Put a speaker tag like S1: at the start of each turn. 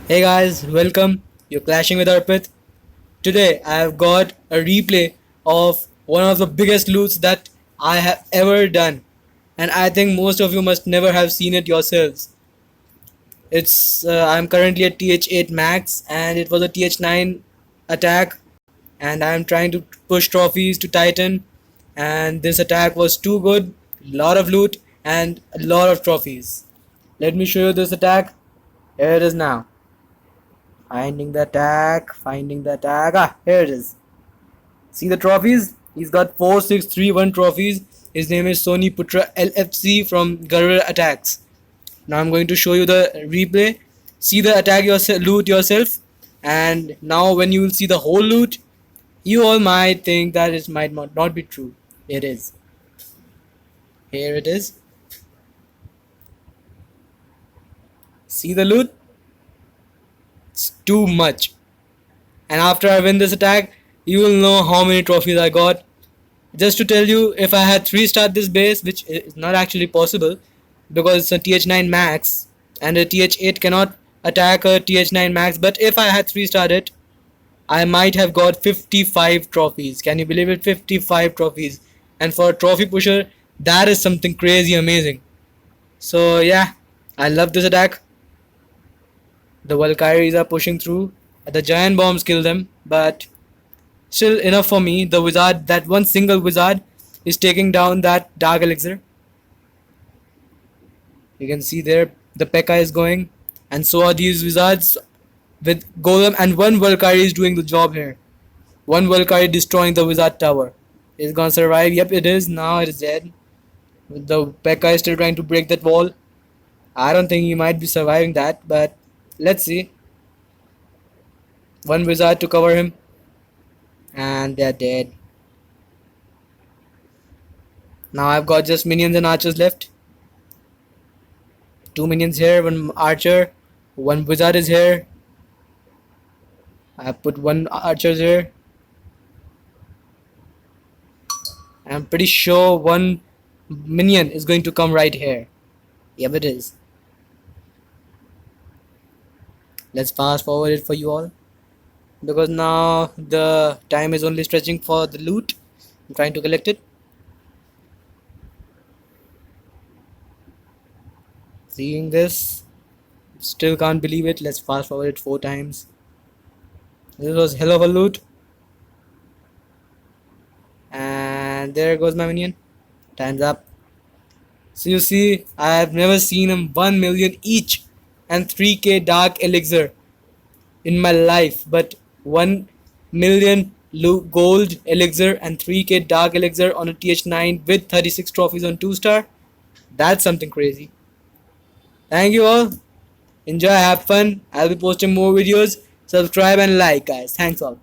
S1: Hey guys, welcome. You're clashing with Arpit. Today I have got a replay of one of the biggest loots that I have ever done, and I think most of you must never have seen it yourselves. I'm currently at TH8 max, and it was a TH9 attack, and I'm trying to push trophies to Titan, and this attack was too good, lot of loot and a lot of trophies. Let me show you this attack. Here it is now. Finding the attack. Here it is. See the trophies? He's got 4631 trophies. His name is Sony Putra LFC from Garura Attacks. Now I'm going to show you the replay. See the attack yourself, loot yourself, and now when you will see the whole loot, you all might think that it might not be true. It is. Here it is. See the loot? It's too much. And after I win this attack, you will know how many trophies I got. Just to tell you, if I had 3-star this base, which is not actually possible because it's a TH9 max and a TH8 cannot attack a TH9 max, but if I had 3-starred it, I might have got 55 trophies. Can you believe it? 55 trophies. And for a trophy pusher, that is something crazy amazing. So yeah, I love this attack. The Valkyries are pushing through. The giant bombs kill them, but still enough for me. The wizard, that one single wizard, is taking down that dark elixir. You can see there the P.E.K.K.A is going, and so are these wizards with golem, and one Valkyrie is doing the job here. One Valkyrie destroying the wizard tower. Is gonna survive? Yep, it is. Now it is dead. The P.E.K.K.A is still trying to break that wall. I don't think he might be surviving that, but let's see. One wizard to cover him, and they're dead. Now I've got just minions and archers left. Two minions here, one archer, one wizard is here. I put one archer here. I'm pretty sure one minion is going to come right here. Yep, it is. Let's fast forward it for you all, because now the time is only stretching for the loot. I'm trying to collect it. Seeing this, still can't believe it. Let's fast forward it 4 times. This was hell of a loot. And there goes my minion. Time's up. So you see, I have never seen him 1 million each and 3k dark elixir in my life, but 1 million gold elixir and 3k dark elixir on a TH9 with 36 trophies on 2-star. That's something crazy. Thank you all. Enjoy, have fun. I'll be posting more videos. Subscribe and like, guys. Thanks all.